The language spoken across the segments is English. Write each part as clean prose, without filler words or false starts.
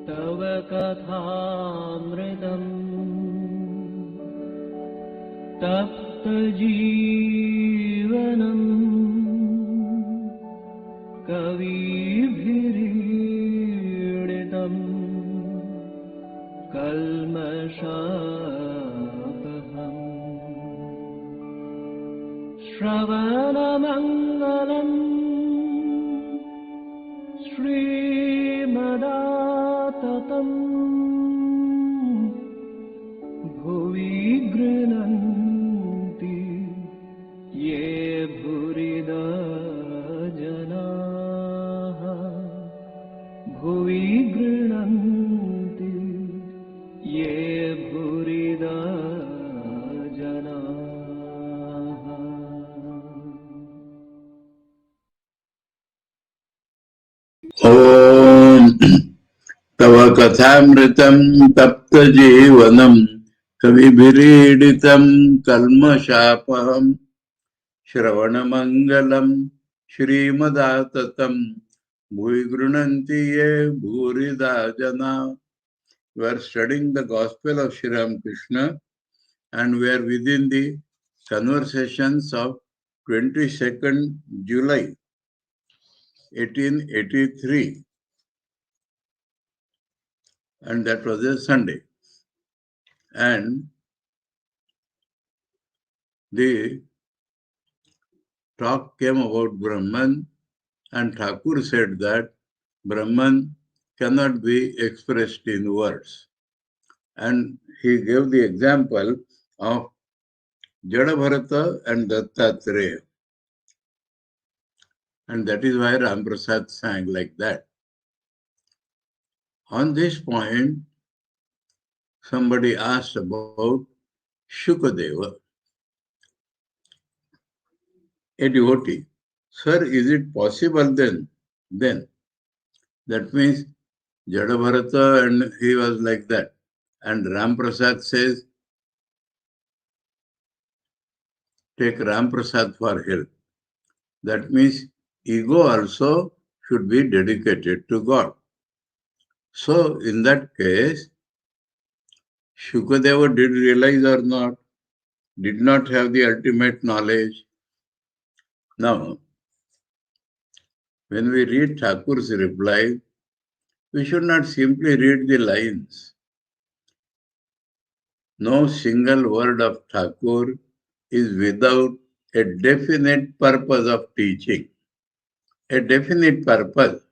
तव कथामृतम् तप्तजीवनम् कविभिरीडितम् कल्मषापहम् श्रवणमङ्गलम् श्रीमदाततम् भुवि गृह्णन्ति ये भूरिदा जनाः भुवि गृह्णन्ति ये भूरिदा जनाः। ॐ तव कथामृतं तप्तजीवनं कविभिरीडितं कल्मषापहं श्रवणमङ्गलं श्रीमदाततं भुवि गृह्णन्ति ये भूरिदा जना. We are studying the Gospel of Sri Ramakrishna and we are within the conversations of 22nd July 1883, and that was a Sunday. And the talk came about Brahman, and Thakur said that Brahman cannot be expressed in words. And he gave the example of Jadabharata and Dattatreya. And that is why Ramprasad sang like that. On this point, somebody asked about Shukadeva, a devotee. Sir, is it possible then? That means Jadabharata and he was like that. And Ramprasad says, take Ramprasad for help. That means ego also should be dedicated to God. So in that case, Shukadeva did realize or not, did not have the ultimate knowledge. Now, when we read Thakur's reply, we should not simply read the lines. No single word of Thakur is without a definite purpose of teaching. A definite purpose.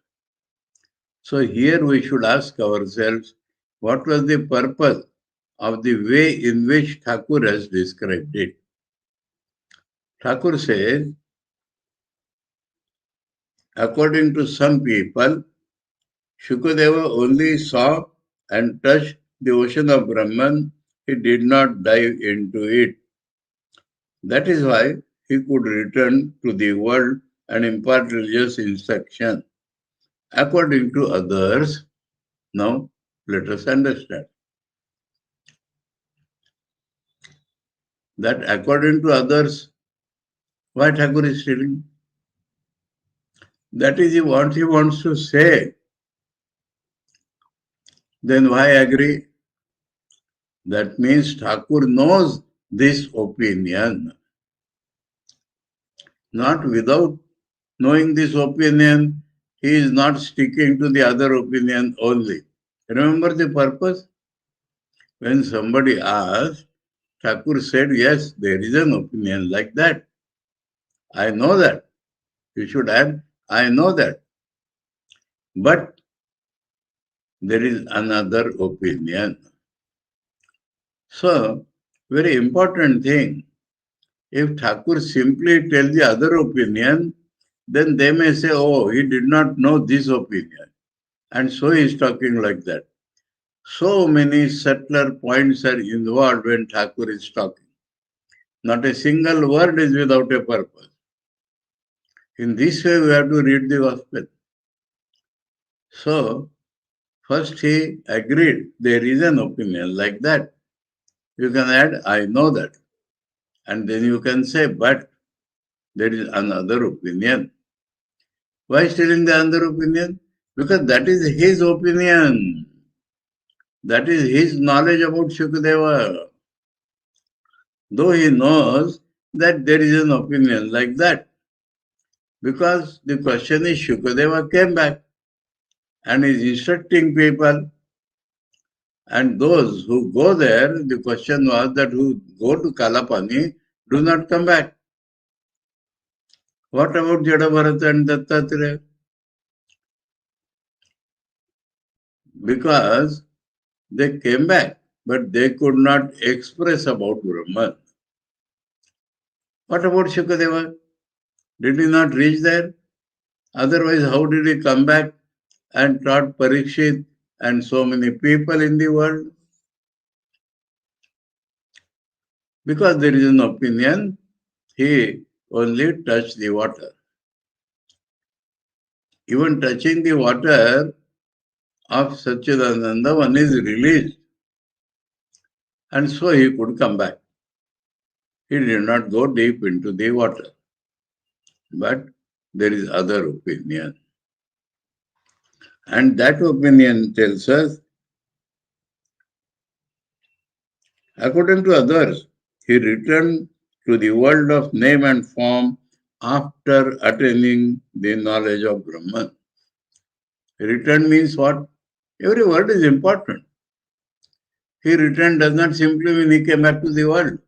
So here we should ask ourselves, what was the purpose of the way in which Thakur has described it? Thakur says, according to some people, Shukadeva only saw and touched the ocean of Brahman. He did not dive into it. That is why he could return to the world and impart religious instruction. According to others, now let us understand that according to others, why Thakur is telling? That is what he wants to say. Then why agree? That means Thakur knows this opinion. Not without knowing this opinion, he is not sticking to the other opinion only. Remember the purpose? When somebody asked, Thakur said, yes, there is an opinion like that. I know that. You should add, I know that. But there is another opinion. So, very important thing, if Thakur simply tells the other opinion, then they may say, oh, he did not know this opinion. And so he is talking like that. So many subtler points are involved when Thakur is talking. Not a single word is without a purpose. In this way, we have to read the Gospel. So, first he agreed there is an opinion like that. You can add, I know that. And then you can say, but there is another opinion. Why is telling the other opinion? Because that is his opinion. That is his knowledge about Shukadeva. Though he knows that there is an opinion like that. Because the question is, Shukadeva came back and is instructing people. And those who go there, the question was that who go to Kalapani do not come back. What about Jadabharata and Dattatreya? Because they came back, but they could not express about Brahman. What about Shukadeva? Did he not reach there? Otherwise, how did he come back and taught Parikshit and so many people in the world? Because there is an opinion, he only touched the water. Even touching the water of Satchidananda, one is released. And so he could come back. He did not go deep into the water. But there is other opinion. And that opinion tells us, according to others, he returned to the world of name and form after attaining the knowledge of Brahman. Return means what? Every word is important. He returned does not simply mean he came back to the world.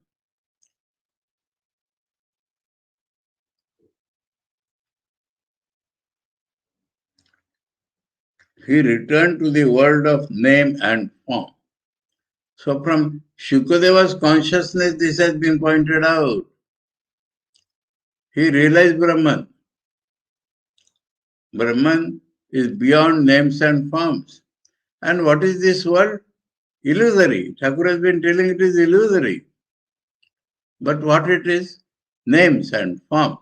He returned to the world of name and form. So from Shukadeva's consciousness, this has been pointed out. He realized Brahman. Brahman is beyond names and forms. And what is this world? Illusory. Thakur has been telling it is illusory. But what it is? Names and forms.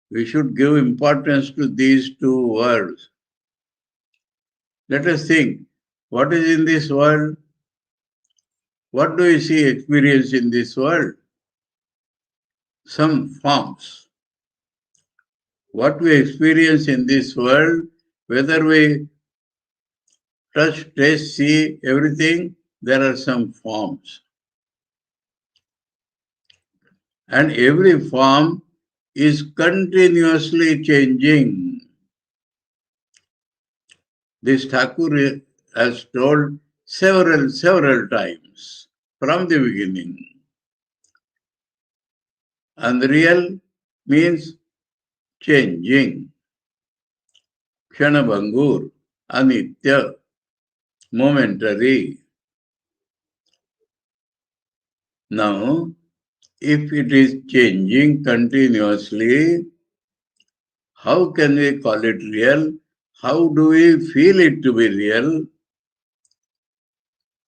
We should give importance to these two words. Let us think, what is in this world? What do we see experience in this world? Some forms. What we experience in this world, whether we touch, taste, see, everything, there are some forms. And every form is continuously changing. This Thakur has told several times from the beginning. Unreal means changing. Kshanabhangur, anitya, momentary. Now, if it is changing continuously, how can we call it real? How do we feel it to be real?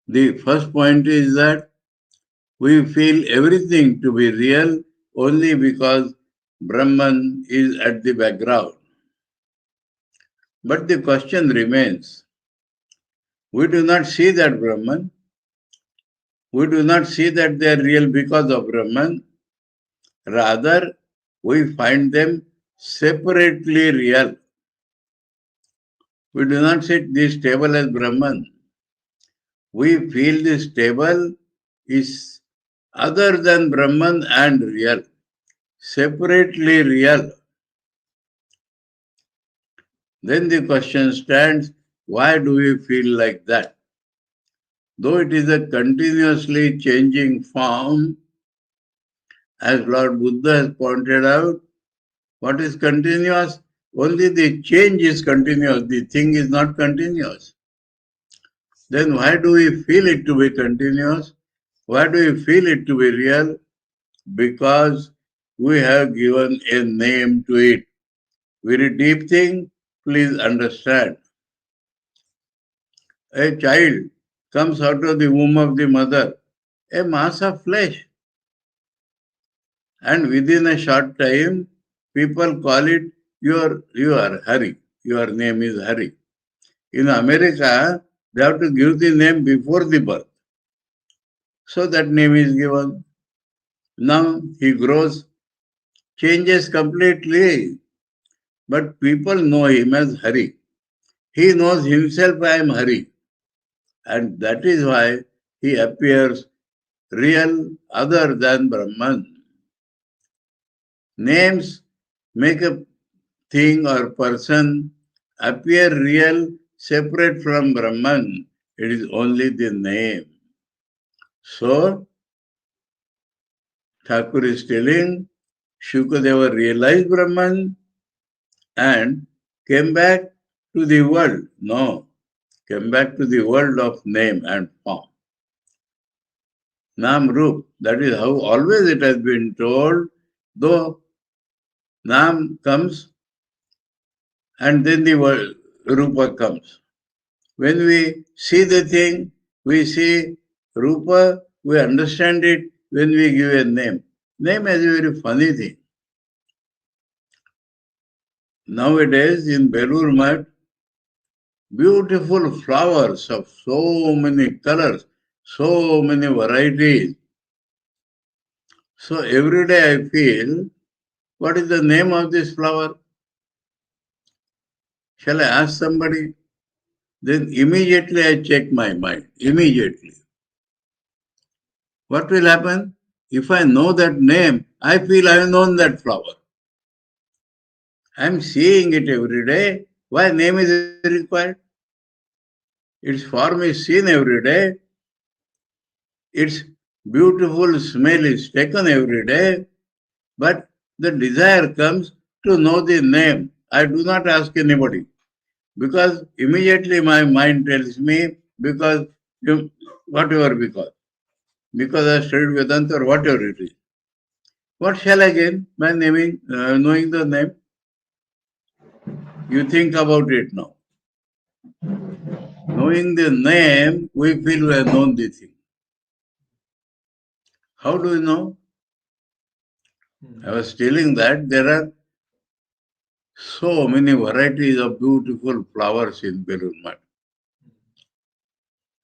The first point is that we feel everything to be real only because Brahman is at the background. But the question remains, we do not see that Brahman. We do not see that they are real because of Brahman. Rather, we find them separately real. We do not see this table as Brahman. We feel this table is other than Brahman and real, separately real. Then the question stands, why do we feel like that? Though it is a continuously changing form, as Lord Buddha has pointed out, what is continuous? Only the change is continuous, the thing is not continuous. Then why do we feel it to be continuous? Why do we feel it to be real? Because we have given a name to it. Very deep thing, please understand. A child comes out of the womb of the mother, a mass of flesh. And within a short time, people call it, you are Hari. Your name is Hari. In America, they have to give the name before the birth. So that name is given. Now he grows, changes completely. But people know him as Hari. He knows himself, I am Hari. And that is why he appears real other than Brahman. Names make a thing or person appear real separate from Brahman. It is only the name. So, Thakur is telling Shukadeva realized Brahman and came back to the world. No, came back to the world of name and form. Nam Rup, that is how always it has been told, though Nam comes and then the word Rupa comes. When we see the thing, we see Rupa, we understand it when we give a name. Name is a very funny thing. Nowadays in Belur Math, beautiful flowers of so many colors, so many varieties. So every day I feel, what is the name of this flower? Shall I ask somebody? Then immediately I check my mind. Immediately. What will happen? If I know that name, I feel I have known that flower. I am seeing it every day. Why name is required? Its form is seen every day. Its beautiful smell is taken every day. But the desire comes to know the name. I do not ask anybody. Because immediately my mind tells me, because whatever because I studied Vedanta or whatever it is. What shall I gain by knowing the name? You think about it now. Knowing the name, we feel we have known the thing. How do we know? I was telling that there are so many varieties of beautiful flowers in Belur Math.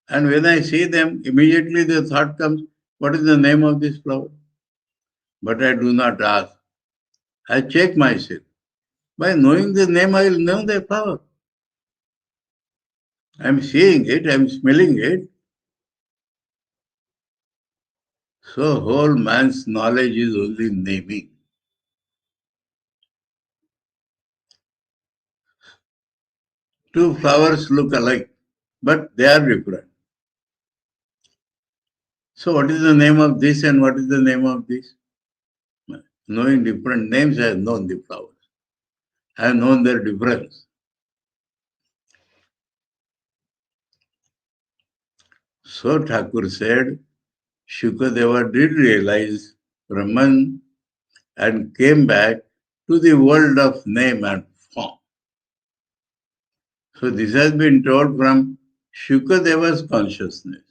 And when I see them, immediately the thought comes, what is the name of this flower? But I do not ask. I check myself. By knowing the name, I will know the flower. I am seeing it, I am smelling it. So whole man's knowledge is only naming. Two flowers look alike, but they are different. So what is the name of this and what is the name of this? Knowing different names, I have known the flowers. I have known their difference. So Thakur said, Shukadeva did realize Brahman and came back to the world of name and form. So this has been told from Shukadeva's consciousness.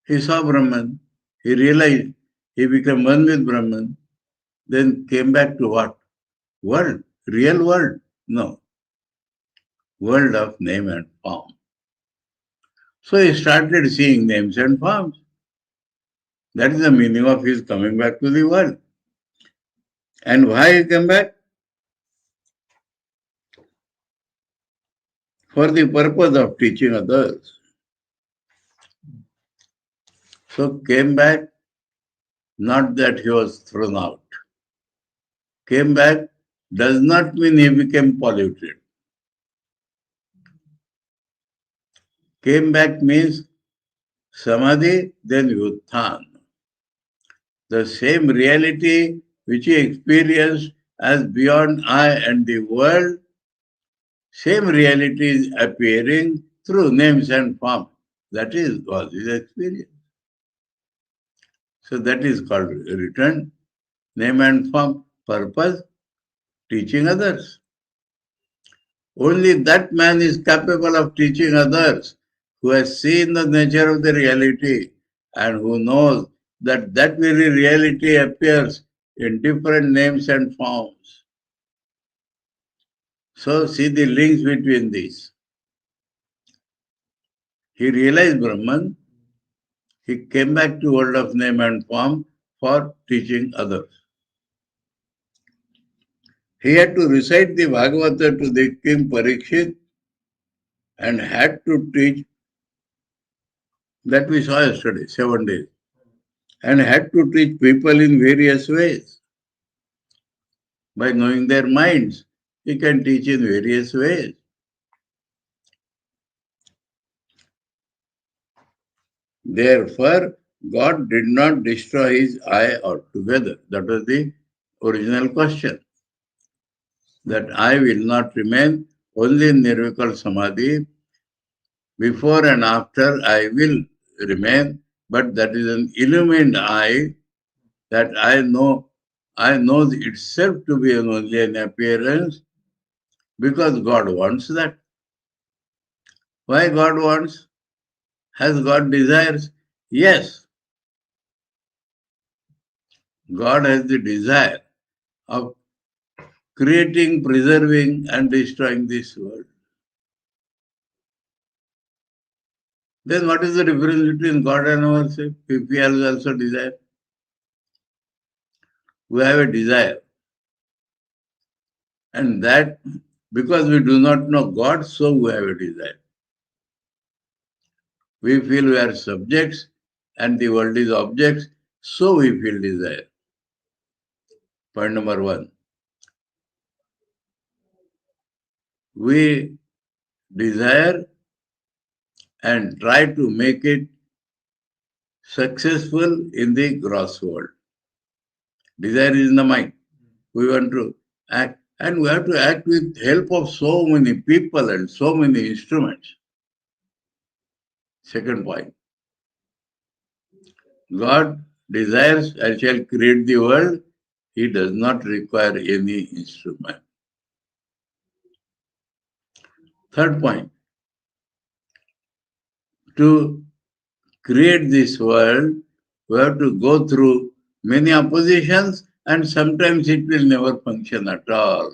He saw Brahman, he realized, he became one with Brahman, then came back to what? World, real world? No. World of name and form. So he started seeing names and forms. That is the meaning of his coming back to the world. And why he came back? For the purpose of teaching others. So came back, not that he was thrown out. Came back does not mean he became polluted. Came back means samadhi, then utthana. The same reality which he experienced as beyond I and the world, same reality is appearing through names and form. That was his experience. So that is called return, name and form, purpose, teaching others. Only that man is capable of teaching others who has seen the nature of the reality and who knows that that very reality appears in different names and forms. So see the links between these. He realized Brahman. He came back to world of name and form for teaching others. He had to recite the Bhagavata to the king Parikshit and had to teach, that we saw yesterday, 7 days, and had to teach people in various ways. By knowing their minds, he can teach in various ways. Therefore, God did not destroy his I altogether. That was the original question. That I will not remain only in Nirvikal Samadhi. Before and after I will remain, but that is an illumined I, that I know itself to be only an appearance, because God wants that. Why God wants? Has God desires? Yes. God has the desire of creating, preserving, and destroying this world. Then what is the difference between God and ourselves? If we have also desire. We have a desire. And that, because we do not know God, so we have a desire. We feel we are subjects and the world is objects, so we feel desire. Point number 1. We desire and try to make it successful in the gross world. Desire is in the mind. We want to act, and we have to act with help of so many people and so many instruments. Second point. God desires I shall create the world. He does not require any instrument. Third point. To create this world, we have to go through many oppositions, and sometimes it will never function at all.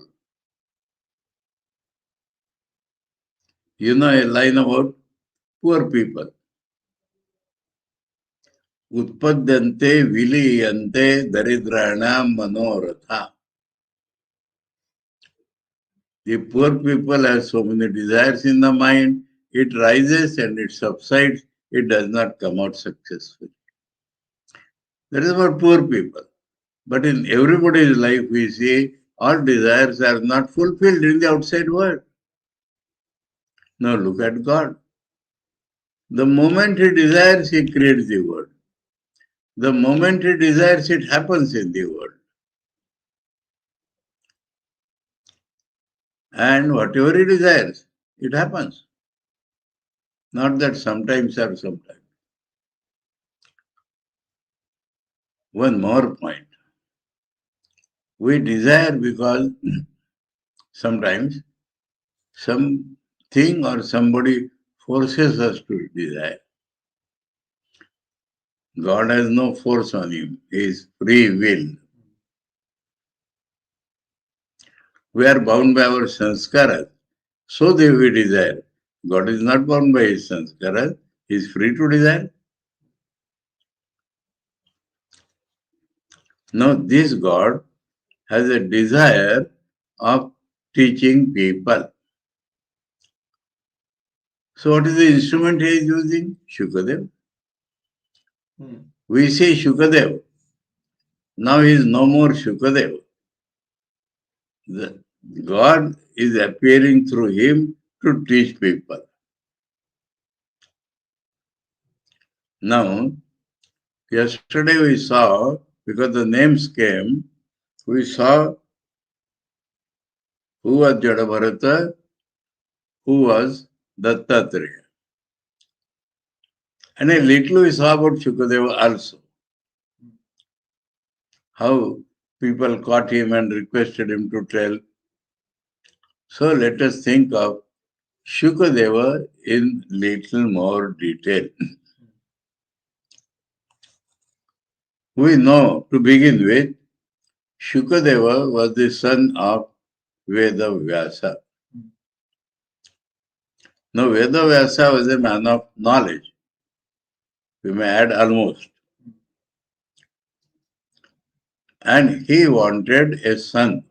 You know a line about poor people. Utpadyante viliyante daridranam manoratha. The poor people have so many desires in the mind, it rises and it subsides, it does not come out successful. That is about poor people. But in everybody's life, we see all desires are not fulfilled in the outside world. Now look at God. The moment he desires, he creates the world. The moment he desires, it happens in the world. And whatever he desires, it happens. Not that sometimes or sometimes. One more point. We desire because sometimes something or somebody forces us to desire. God has no force on him. He is free will. We are bound by our sanskaras. So they we desire. God is not bound by his sanskaras. He is free to desire. Now this God has a desire of teaching people. So what is the instrument he is using? Shukadev. We say Shukadev. Now he is no more Shukadev. God is appearing through him to teach people. Now, yesterday we saw, because the names came, we saw who was Jadabharata, who was Dattatreya. And a little we saw about Shukadeva also. How people caught him and requested him to tell. So let us think of Shukadeva in little more detail. We know, to begin with, Shukadeva was the son of Vedavyasa. Now, Vedavyasa was a man of knowledge. We may add almost. And he wanted a son.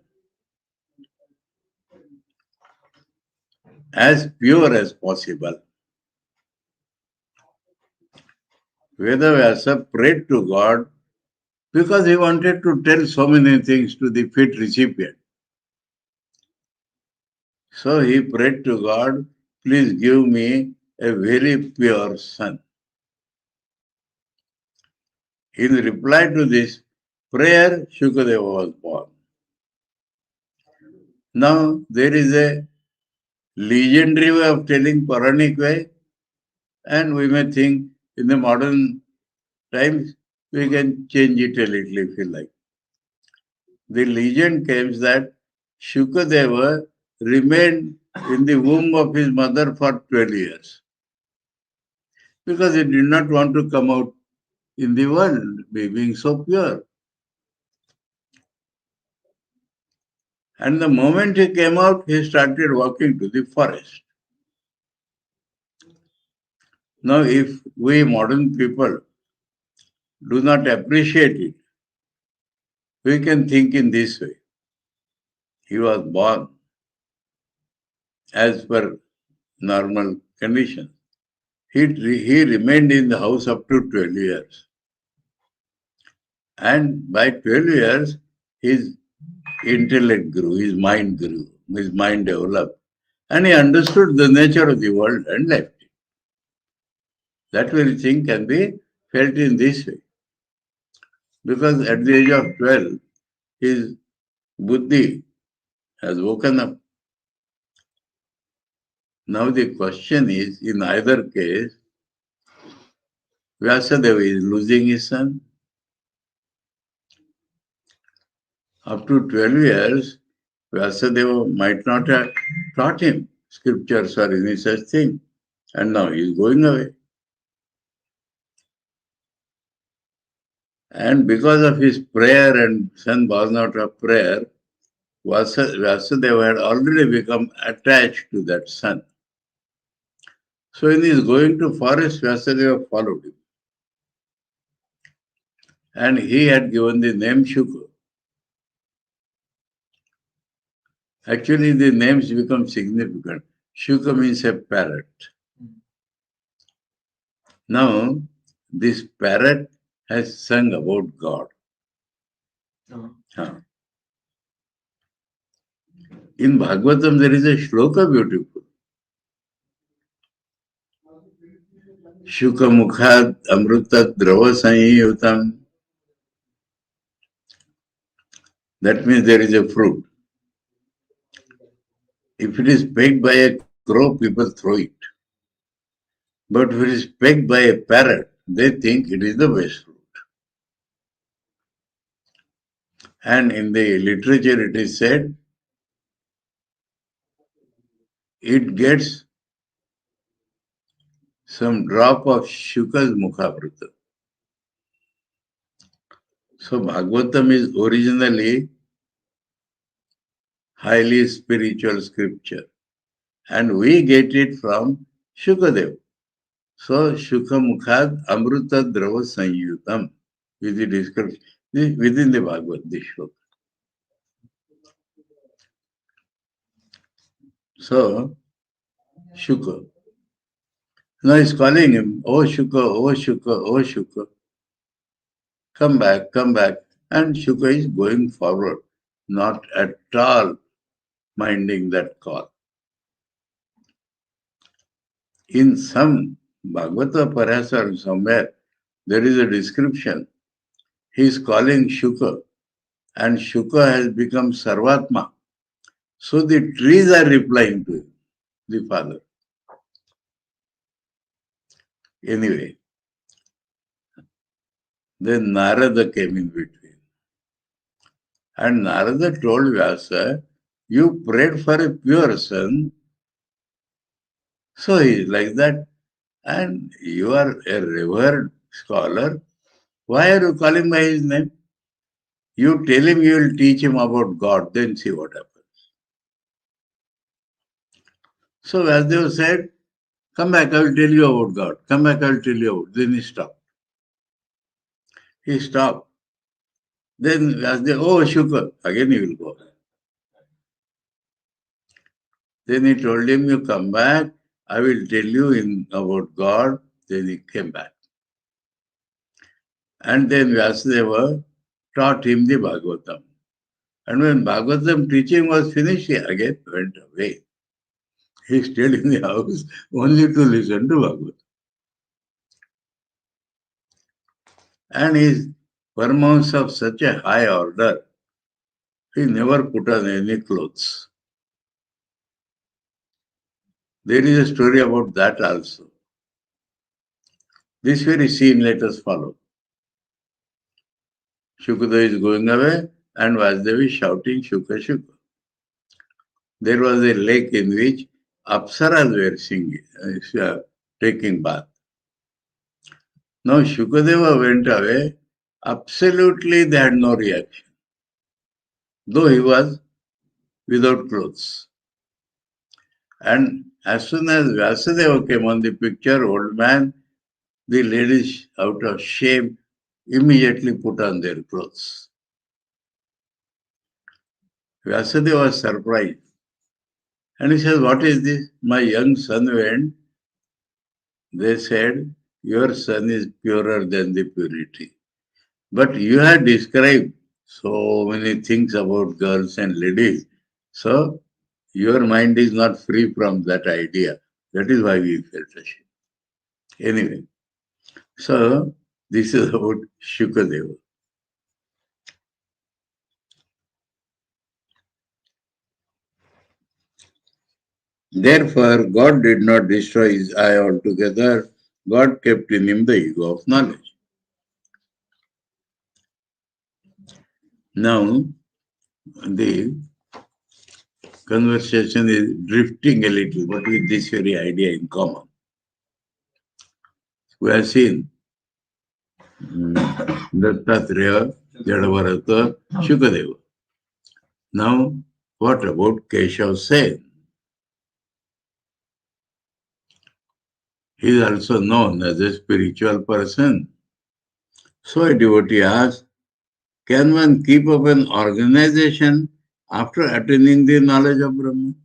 as pure as possible. Vedavyasa prayed to God because he wanted to tell so many things to the fit recipient. So he prayed to God, please give me a very pure son. In reply to this prayer, Shukadeva was born. Now, there is a legendary way of telling Puranic way, and we may think in the modern times we can change it a little if you like. The legend claims that Shukadeva remained in the womb of his mother for 12 years because he did not want to come out in the world, being so pure. And the moment he came out, he started walking to the forest. Now, if we modern people do not appreciate it, we can think in this way. He was born as per normal conditions. He remained in the house up to 12 years. And by 12 years, his intellect grew, his mind developed. And he understood the nature of the world and left it. That very thing can be felt in this way. Because at the age of 12, his buddhi has woken up. Now the question is, in either case, Vyasadeva is losing his son. Up to 12 years, Vyasadeva might not have taught him scriptures or any such thing. And now he is going away. And because of his prayer and son was not of prayer, Vyasadeva had already become attached to that son. So in his going to forest, Vyasadeva followed him. And he had given the name Shuka. Actually, the names become significant. Shuka means a parrot. Now, this parrot has sung about God. In Bhagavatam, there is a shloka beautiful. Shuka mukhad amrutat drava sanyutam. That means there is a fruit. If it is pecked by a crow, people throw it. But if it is pecked by a parrot, they think it is the best fruit. And in the literature it is said, it gets some drop of Shuka's Mukhavrita. So Bhagavatam is originally highly spiritual scripture. And we get it from Shukadev. So Shuka Mukhad Amruta Drava Sanyutam is the description within the Bhagavad, this shloka. So Shuka. Now he's calling him, oh Shuka, oh Shuka, oh Shuka. Come back, come back. And Shuka is going forward, not at all minding that call. In some Bhagavata Parasa or somewhere, there is a description. He is calling Shuka, and Shuka has become Sarvatma. So the trees are replying to him, the father. Anyway, then Narada came in between. And Narada told Vyasa, you prayed for a pure son. So he is like that. And you are a revered scholar. Why are you calling by his name? You tell him you will teach him about God, then see what happens. So Vyasdeva said, come back, I will tell you about God. Come back, I will tell you about. Then he stopped. He stopped. Then Vyasdeva, oh Shuka, again he will go. Then he told him, you come back, I will tell you about God. Then he came back. And then Vyasadeva taught him the Bhagavatam. And when Bhagavatam teaching was finished, he again went away. He stayed in the house only to listen to Bhagavatam. And his Paramahansa of such a high order, he never put on any clothes. There is a story about that also. This very scene let us follow. Shukadeva is going away and Vasudev is shouting Shuka Shuka. There was a lake in which Apsaras were singing, taking bath. Now Shukadeva went away, absolutely they had no reaction, though he was without clothes. And as soon as Vyasadeva came on the picture, old man, the ladies out of shame immediately put on their clothes. Vyasadeva was surprised. And he says, what is this? My young son went. They said, your son is purer than the purity. But you have described so many things about girls and ladies. So your mind is not free from that idea. That is why we felt ashamed. Anyway, so this is about Shukadeva. Therefore, God did not destroy his eye altogether. God kept in him the ego of knowledge. Now, the conversation is drifting a little, but with this very idea in common. We have seen Dattatreya, Jadavarata, Shukadeva. Now, what about Keshav Sen? He is also known as a spiritual person. So a devotee asks, can one keep up an organization after attaining the knowledge of Brahman?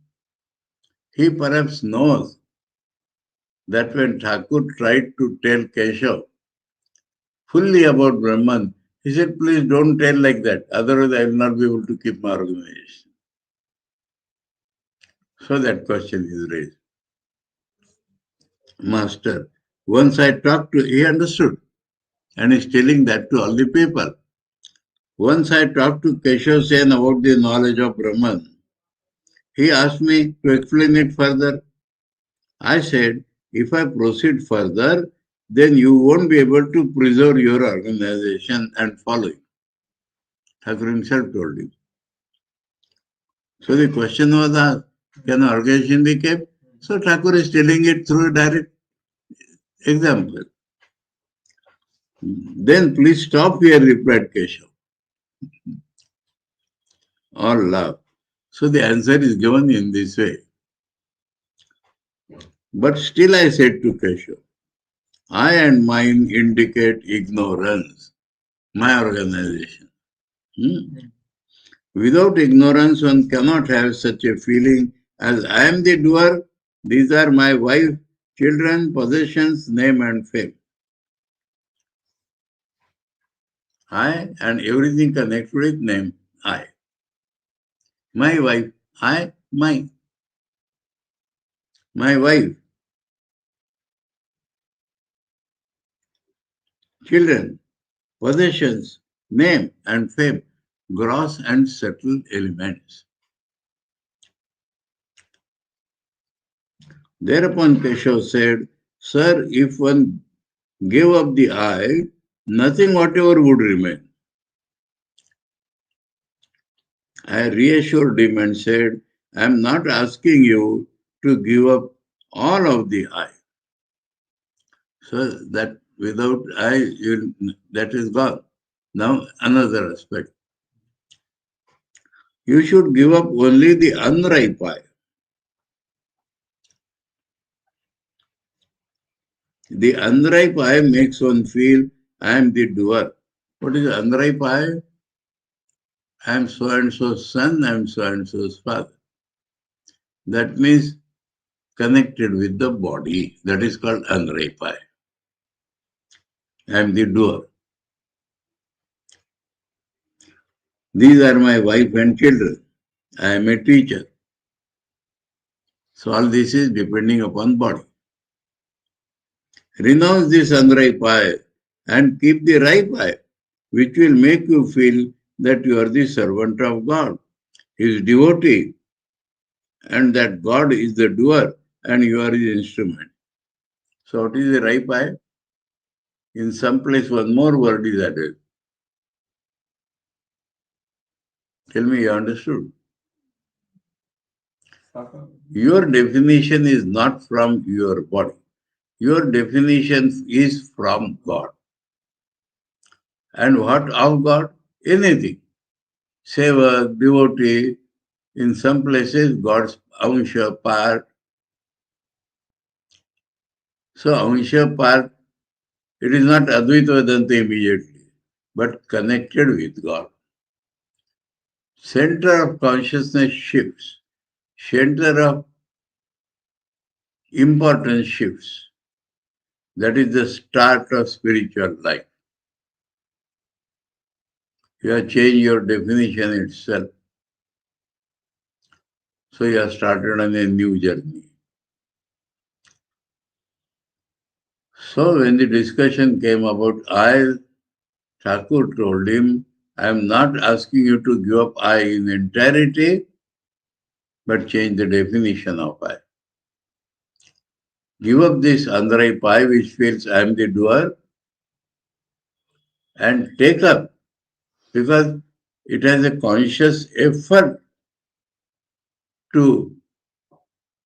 He perhaps knows that when Thakur tried to tell Keshav fully about Brahman, he said, please don't tell like that, otherwise I will not be able to keep my organization. So that question is raised. Master, once I talked to, he understood, and is telling that to all the people. Once I talked to Keshav Sen about the knowledge of Brahman. He asked me to explain it further. I said, if I proceed further, then you won't be able to preserve your organization and follow it. Thakur himself told him. So the question was asked, can organization be kept? So Thakur is telling it through a direct example. Then please stop here, replied Keshav. All laugh. So the answer is given in this way. But still I said to Keshav, I and mine indicate ignorance, my organization. Without ignorance, one cannot have such a feeling as I am the doer, these are my wife, children, possessions, name and fame. I and everything connected with name, I. My wife, I, mine. My wife. Children, possessions, name and fame, gross and subtle elements. Thereupon Keshav said, Sir, if one gave up the I, nothing whatever would remain. I reassured him and said, I am not asking you to give up all of the I. So that without I, that is gone. Now another aspect. You should give up only the unripe I. The unripe I makes one feel I am the doer. What is unripe I? I am so and so's son, I am so and so's father. That means connected with the body. That is called Anraipai. I am the doer. These are my wife and children. I am a teacher. So all this is depending upon body. Renounce this Anraipai and keep the Raipai, which will make you feel that you are the servant of God, His devotee, and that God is the doer and you are His instrument. So what is the Raipai? In some place one more word is added. Tell me, you understood? Your definition is not from your body. Your definition is from God. And what of God? Anything. Seva, devotee, in some places God's Amsha part. So Amsha part, it is not Advaita Vedanta immediately, but connected with God. Center of consciousness shifts. Center of importance shifts. That is the start of spiritual life. You have changed your definition itself. So you have started on a new journey. So when the discussion came about I, Thakur told him, I am not asking you to give up I in entirety, but change the definition of I. Give up this Andrai Pai which feels I am the doer and take up, because it has a conscious effort to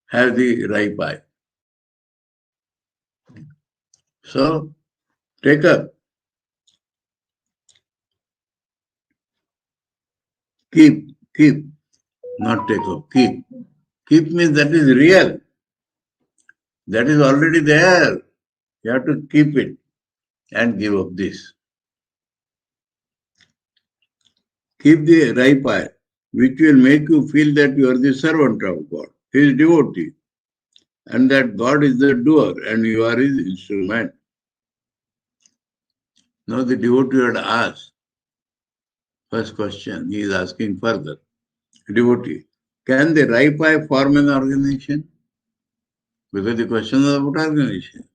have the Rai Pai. So take up. Keep, not take up, keep. Keep means that is real. That is already there. You have to keep it and give up this. Keep the Raipai, which will make you feel that you are the servant of God, His devotee, and that God is the doer and you are His instrument. Now the devotee had asked, first question, he is asking further. Devotee, can the Raipai form an organization? Because the question is about organization.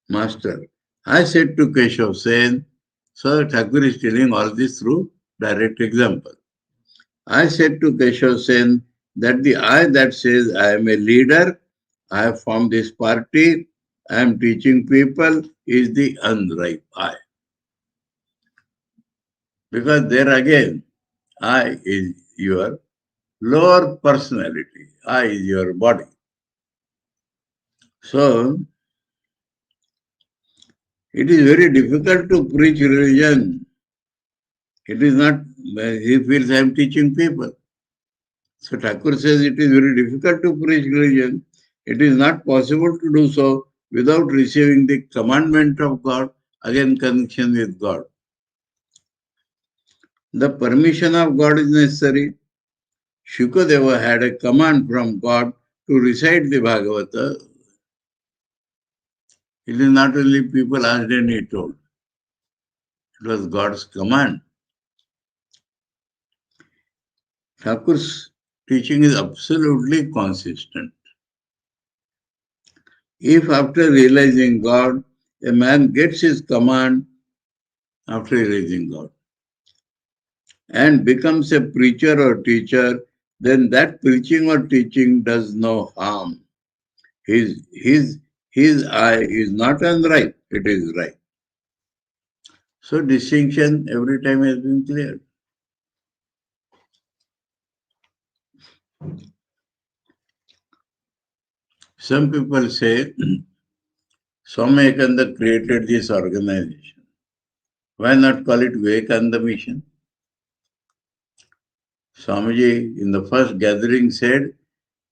Master, I said to Keshav Sen, Sir, Thakur is telling all this through direct example. I said to Keshav Sen that the I that says I am a leader, I have formed this party, I am teaching people, is the unripe I. Because there again, I is your lower personality, I is your body. So, it is very difficult to preach religion. It is not, he feels I am teaching people. So Thakur says it is very difficult to preach religion. It is not possible to do so without receiving the commandment of God, again connection with God. The permission of God is necessary. Shukadeva had a command from God to recite the Bhagavata. It is not only people asked and he told. It was God's command. Thakur's teaching is absolutely consistent. If after realizing God, a man gets his command after realizing God and becomes a preacher or teacher, then that preaching or teaching does no harm. His eye is not unripe, it is right. So distinction every time has been cleared. Some people say Swami Vivekananda created this organization. Why not call it Vivekananda Mission? Swamiji in the first gathering said,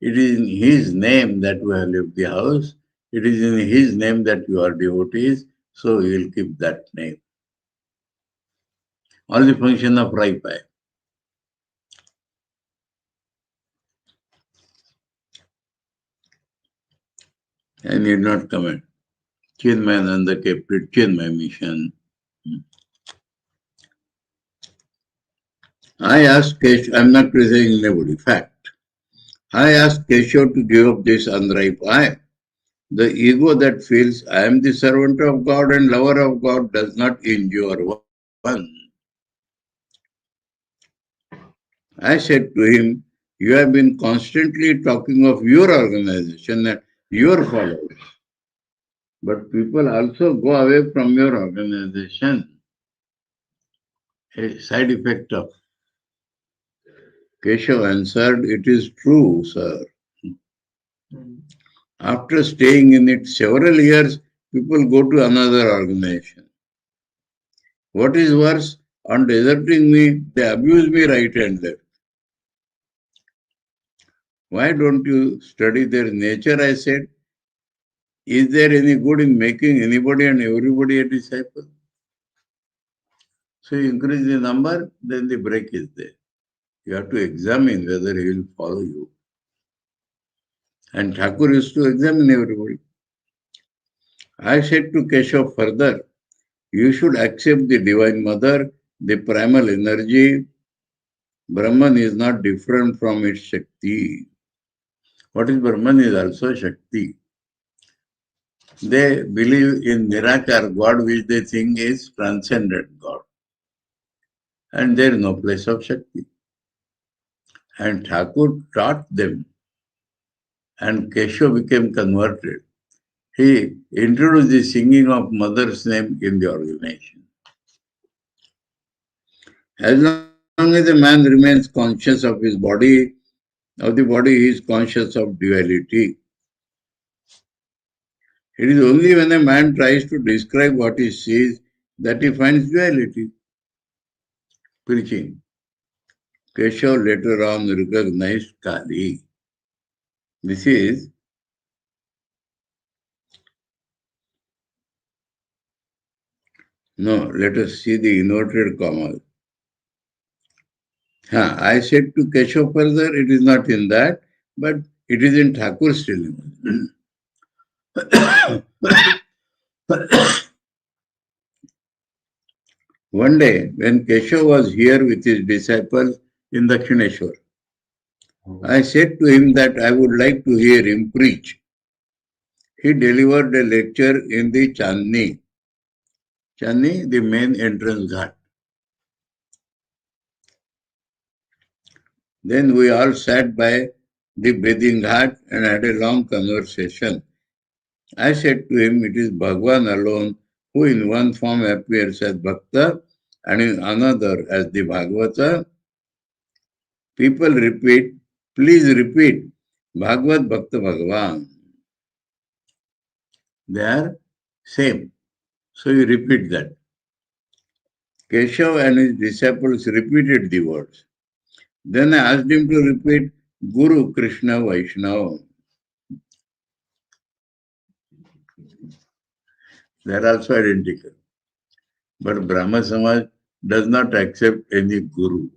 it is in his name that we have left the house. It is in his name that you are devotees. So we will keep that name. All the function of Raipai. I need not comment. Chinmayananda kept it Chinmay Mission. I asked Keshav, I'm not criticizing anybody, fact. I asked Keshav to give up this unripe I. The ego that feels I am the servant of God and lover of God does not endure one. I said to him, you have been constantly talking of your organization and your followers. But people also go away from your organization. A side effect of. Keshav answered, it is true, sir. After staying in it several years, people go to another organization. What is worse, on deserting me, they abuse me right and left. Why don't you study their nature? I said. Is there any good in making anybody and everybody a disciple? So you increase the number, then the break is there. You have to examine whether he will follow you. And Thakur used to examine everybody. I said to Keshav further, you should accept the Divine Mother, the primal energy. Brahman is not different from its Shakti. What is Brahman is also Shakti. They believe in Nirakar God, which they think is transcendent God. And there is no place of Shakti. And Thakur taught them. And Keshav became converted. He introduced the singing of mother's name in the organization. As long as a man remains conscious of his body, he is conscious of duality. It is only when a man tries to describe what he sees that he finds duality. Preaching. Keshav later on recognized Kali. This is let us see the inverted commas. I said to Keshav further, it is not in that, but it is in Thakur's telling. One day, when Keshav was here with his disciples in Dakshineshwar, I said to him that I would like to hear him preach. He delivered a lecture in the Chandni, the main entrance ghat. Then we all sat by the bathing ghat and had a long conversation. I said to him, it is Bhagwan alone who in one form appears as Bhakta and in another as the Bhagavata. People repeat, please repeat, Bhagavad Bhakta Bhagavan. They are same. So you repeat that. Keshav and his disciples repeated the words. Then I asked him to repeat Guru Krishna Vaishnava. They are also identical. But Brahma Samaj does not accept any Guru.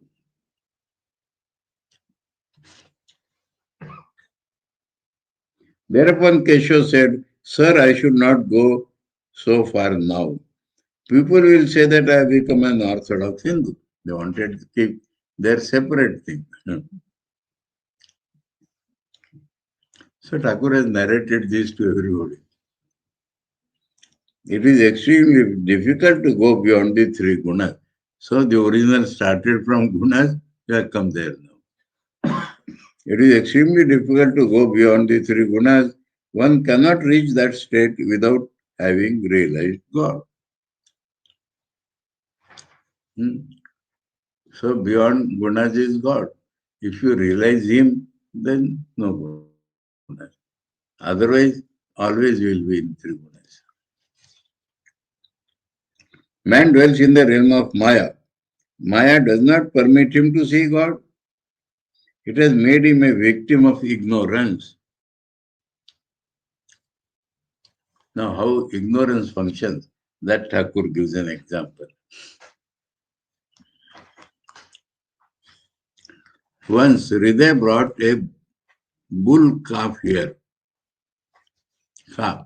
Thereupon Keshav said, Sir, I should not go so far now. People will say that I have become an Orthodox Hindu. They wanted to keep their separate thing. So Thakur has narrated this to everybody. It is extremely difficult to go beyond the three gunas. So the original started from gunas, you have come there now. It is extremely difficult to go beyond the three gunas. One cannot reach that state without having realized God. So beyond gunas is God. If you realize Him, then no gunas. Otherwise, always you will be in three gunas. Man dwells in the realm of Maya. Maya does not permit him to see God. It has made him a victim of ignorance. Now, how ignorance functions, that Thakur gives an example. Once, Hriday brought a bull calf here. calf.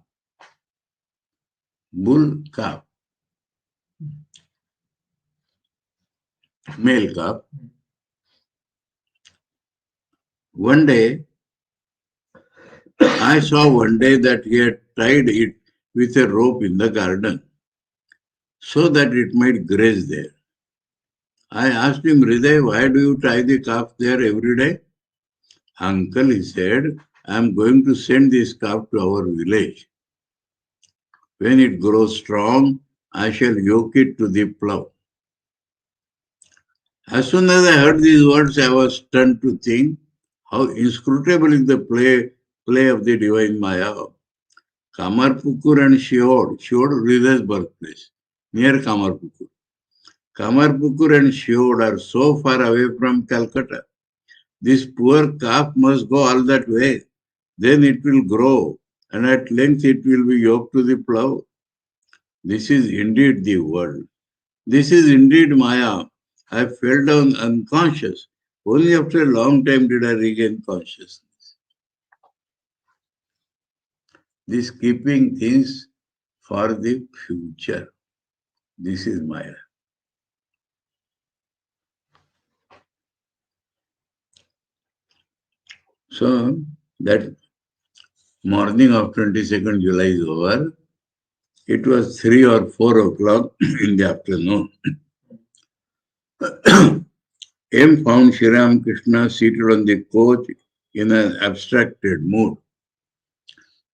Bull calf. Male calf. One day, I saw one day that he had tied it with a rope in the garden so that it might graze there. I asked him, Hriday, why do you tie the calf there every day? Uncle, he said, I am going to send this calf to our village. When it grows strong, I shall yoke it to the plough. As soon as I heard these words, I was stunned to think how inscrutable is the play of the divine Maya. Kamarpukur and Shiod, Hriday's birthplace, near Kamarpukur. Kamarpukur and Shiod are so far away from Calcutta. This poor calf must go all that way. Then it will grow, and at length it will be yoked to the plough. This is indeed the world. This is indeed Maya. I fell down unconscious. Only after a long time did I regain consciousness. This keeping things for the future. This is Maya. So that morning of 22nd July is over. It was 3 or 4 o'clock in the afternoon. M found Sri Ramakrishna seated on the couch in an abstracted mood.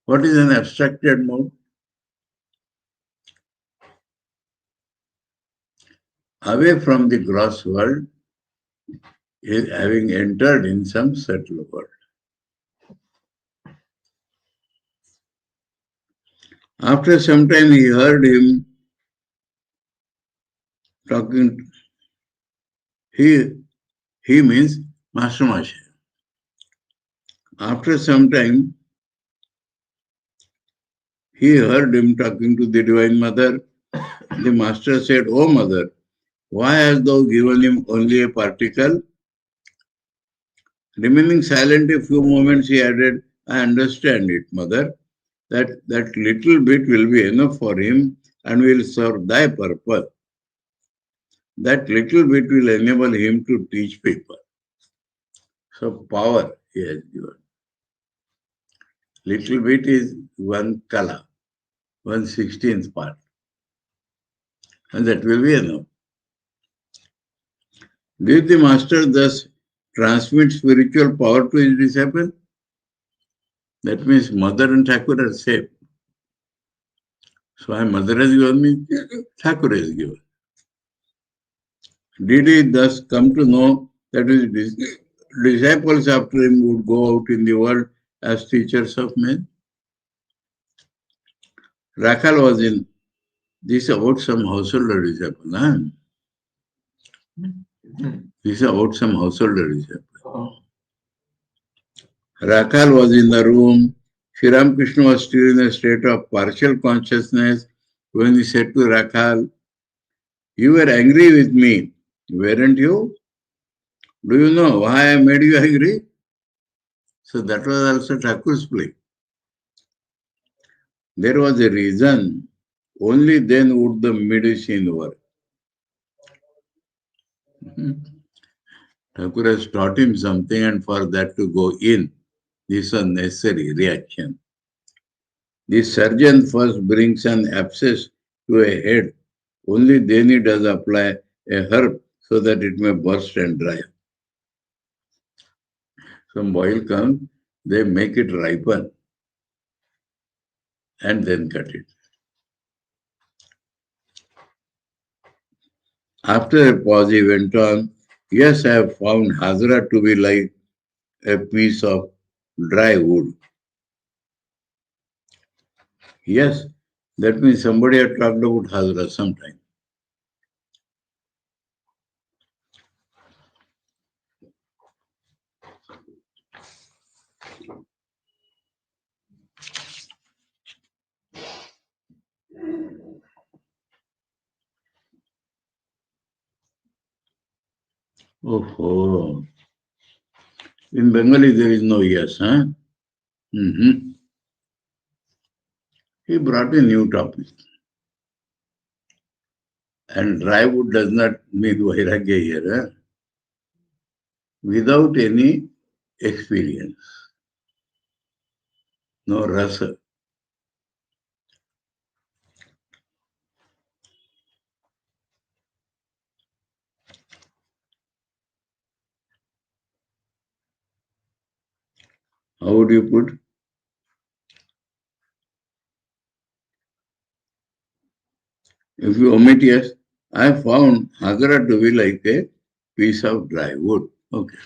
What is an abstracted mood? Away from the gross world, having entered in some subtle world. After some time, he heard him talking. He means Master Masha. After some time, he heard him talking to the Divine Mother. The Master said, "O Mother, why hast thou given him only a particle?" Remaining silent a few moments, he added, "I understand it, Mother. That little bit will be enough for him and will serve thy purpose. That little bit will enable him to teach people." So power he has given. Little bit is one kala, 1/16th part. And that will be enough. Did the Master thus transmit spiritual power to his disciple? That means Mother and Thakur are same. So my Mother has given me, Thakur has given. Did he thus come to know that his disciples after him would go out in the world as teachers of men? Rakhal was in this about some householder disciple. Huh? This is about some householder disciple. Rakhal was in the room. Sri Ramakrishna was still in a state of partial consciousness when he said to Rakhal, "You were angry with me, weren't you? Do you know why I made you angry?" So that was also Thakur's play. There was a reason. Only then would the medicine work. Thakur has taught him something, and for that to go in, this was necessary reaction. The surgeon first brings an abscess to a head. Only then he does apply a herb so that it may burst and dry. Some boil comes, they make it ripen and then cut it. After a pause, he went on, "Yes, I have found Hazra to be like a piece of dry wood." Yes, that means somebody had talked about Hazra sometime. Oh, in Bengali there is no yes, huh? Mm-hmm. He brought a new topic. And dry wood does not mean vairagya here. Without any experience. No rasa. How would you put? If you omit yes, I found Hagara to be like a piece of dry wood. Okay.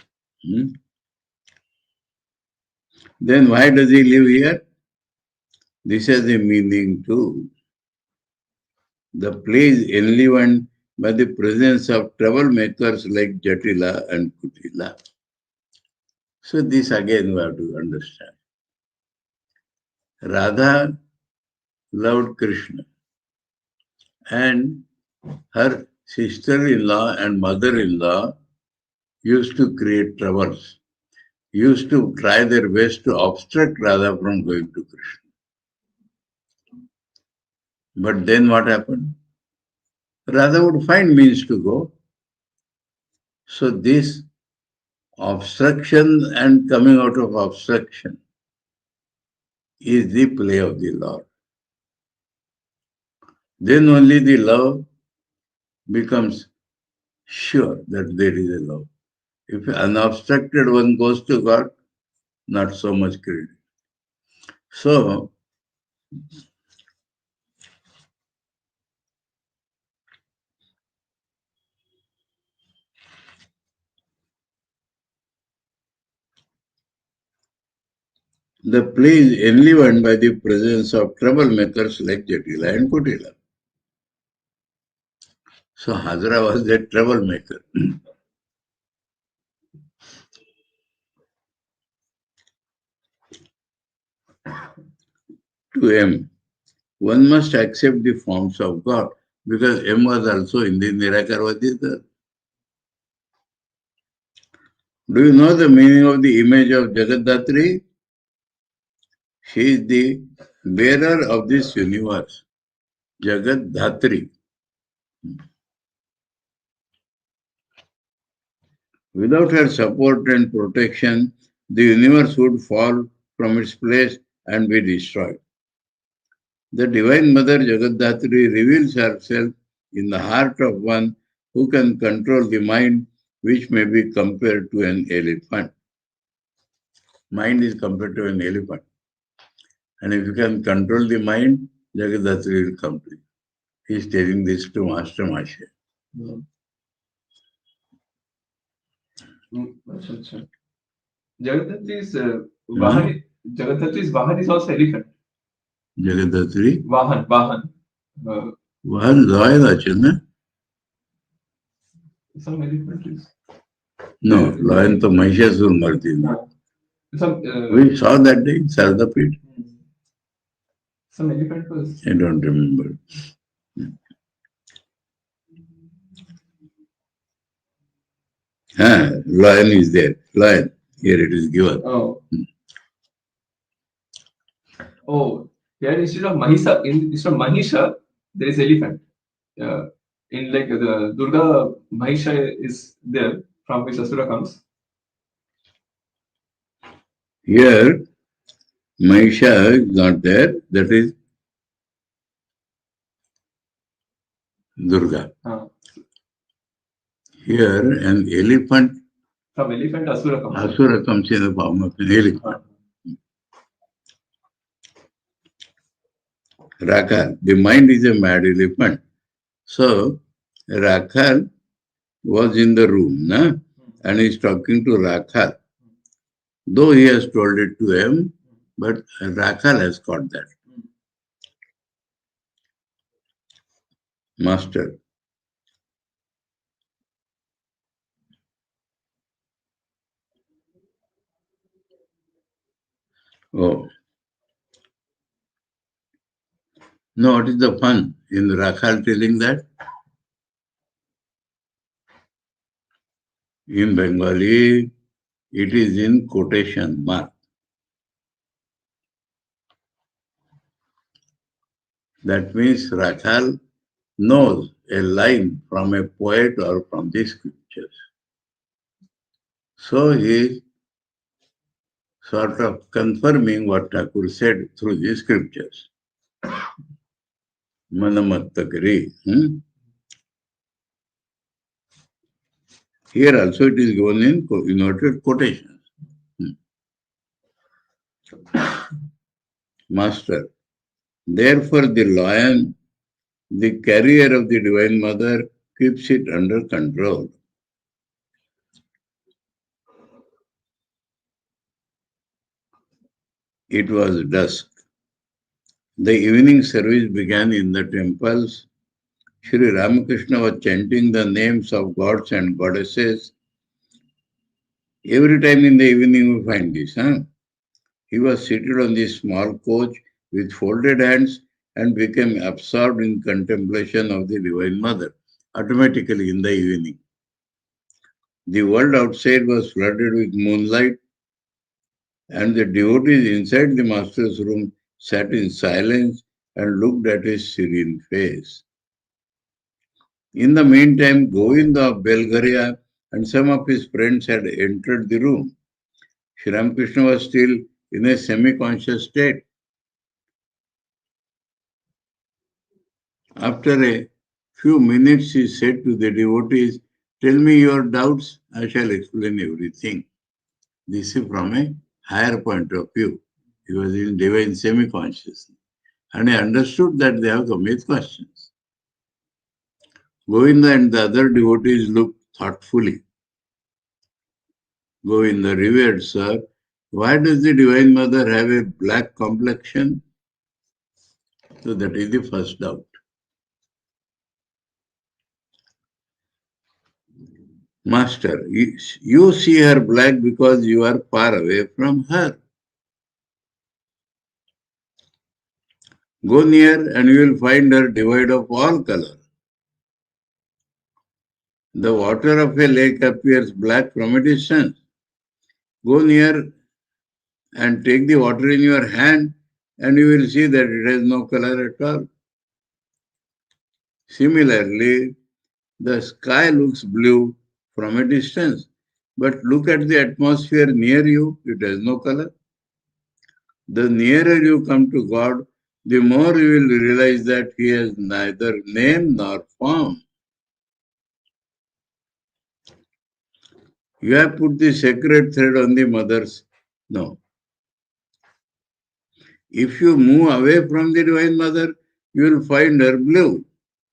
Then why does he live here? This has a meaning too. The place enlivened by the presence of troublemakers like Jatila and Kutila. So this again we have to understand. Radha loved Krishna and her sister-in-law and mother-in-law used to create troubles, used to try their best to obstruct Radha from going to Krishna. But then what happened? Radha would find means to go. So this obstruction and coming out of obstruction is the play of the Lord. Then only the love becomes sure that there is a love. If unobstructed one goes to God, not so much credit. So, the play is enlivened by the presence of troublemakers like Jatila and Kutila. So Hazara was a troublemaker. To M, one must accept the forms of God because M was also in the Nirakarvadita. Do you know the meaning of the image of Jagaddatri? She is the bearer of this universe, Jagaddatri. Without her support and protection, the universe would fall from its place and be destroyed. The Divine Mother Jagaddatri reveals herself in the heart of one who can control the mind, which may be compared to an elephant. Mind is compared to an elephant. And if you can control the mind, Jagaddatri will come to you. He is telling this to Master Masha. Jagaddatri's Vahan is also elephant. Jagaddatri? Vahan. Vahan Zoya Achana? Some elephant is. No, Lion to Mahishasur Mardina. We saw that day in Sarada Pit. Some elephant was. I don't remember. Lion is there. Lion. Here it is given. Oh. Oh, here instead of Mahisha, there is elephant. In like the Durga, Mahisha is there, from which Asura comes. Here, Mahisha is not there. That is Durga. Here, an elephant. From elephant, Asura comes. Asura comes in the form of an elephant. Rakhal. The mind is a mad elephant. So, Rakhal was in the room, and he is talking to Rakhal. Though he has told it to him, but Rakhal has got that. Master. Oh. No, what is the fun in Rakhal telling that? In Bengali, it is in quotation mark. That means Rakhal knows a line from a poet or from the scriptures. So he is sort of confirming what Thakur said through the scriptures. Manamattakari. Here also it is given in inverted quotations. Master. Therefore the lion, the carrier of the Divine Mother, keeps it under control. It was dusk. The evening service began in the temples. Sri Ramakrishna was chanting the names of gods and goddesses. Every time in the evening we find this. He was seated on this small coach with folded hands and became absorbed in contemplation of the Divine Mother, automatically in the evening. The world outside was flooded with moonlight, and the devotees inside the master's room sat in silence and looked at his serene face. In the meantime, Govinda of Belgaria and some of his friends had entered the room. Sri Ramakrishna was still in a semi-conscious state. After a few minutes, he said to the devotees, "Tell me your doubts, I shall explain everything." This is from a higher point of view. He was in divine semi-consciousness. And he understood that they have come with questions. Govinda and the other devotees looked thoughtfully. Govinda, revered sir, why does the Divine Mother have a black complexion? So that is the first doubt. Master, you see her black because you are far away from her. Go near and you will find her devoid of all color. The water of a lake appears black from a distance. Go near and take the water in your hand and you will see that it has no color at all. Similarly, the sky looks blue from a distance, but look at the atmosphere near you, it has no color. The nearer you come to God, the more you will realize that He has neither name nor form. You have put the sacred thread on the mother's. No. If you move away from the Divine Mother, you will find her blue,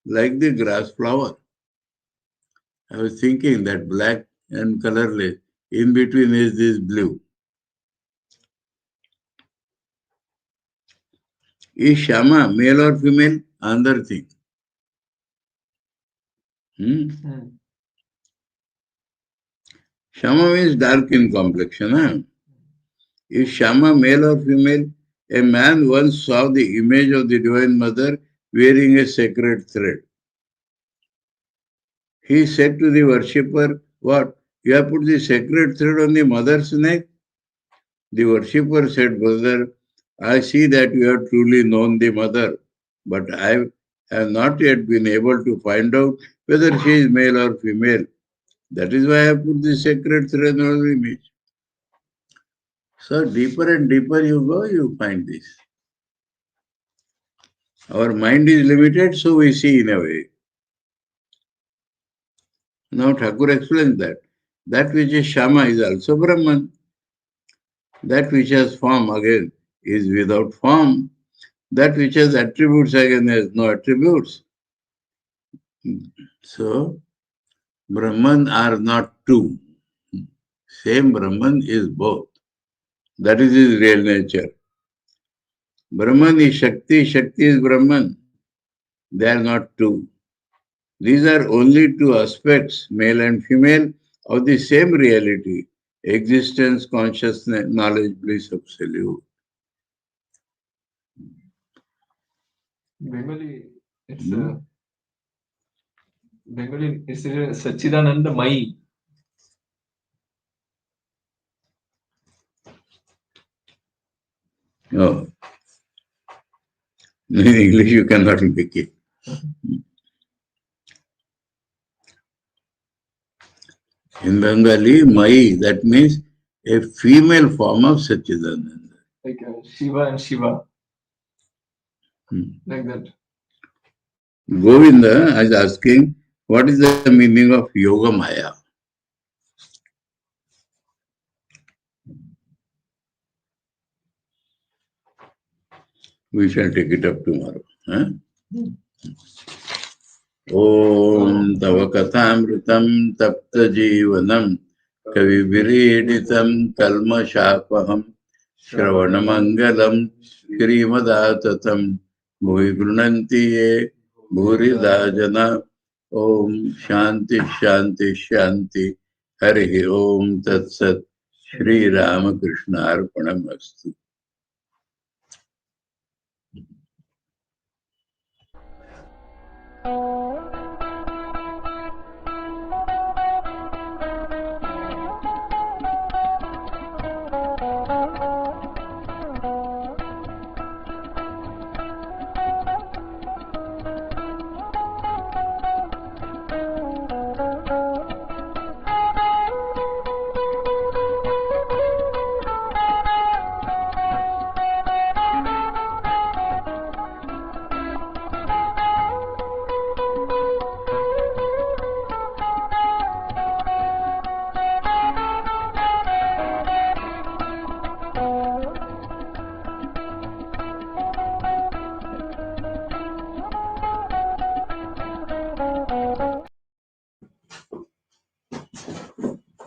like the grass flower. I was thinking that black and colorless, in between is this blue. Is Shama male or female? Another thing. Shama means dark in complexion. Is Shama male or female? A man once saw the image of the Divine Mother wearing a sacred thread. He said to the worshipper, "What? You have put the sacred thread on the mother's neck?" The worshipper said, "Brother, I see that you have truly known the mother, but I have not yet been able to find out whether she is male or female. That is why I have put the sacred thread on the image." So deeper and deeper you go, you find this. Our mind is limited, so we see in a way. Now Thakur explains that. That which is Shama is also Brahman. That which has form again is without form. That which has attributes again has no attributes. So, Brahman are not two. Same Brahman is both. That is his real nature. Brahman is Shakti, Shakti is Brahman. They are not two. These are only two aspects, male and female, of the same reality. Existence, consciousness, knowledge, bliss, absolute. Bengali, Bengali is Sachidananda Mai. Oh. In English you cannot make it. In Bengali, Mai, that means a female form of Satchidananda. Like Shiva and Shiva. Like that. Govinda is asking, what is the meaning of Yoga Maya? We shall take it up tomorrow. Huh? Om Tava Kathāmritam Tapta Jivanam Kavi Vireeditam Kalma Shapaham Shravanamangalam Shrimadaatatam Bhuvi Grunanti Ye Bhurida Jana Om Shanti Shanti Shanti Harihi Om Tat Sat Sri Ramakrishna Arpanamastu.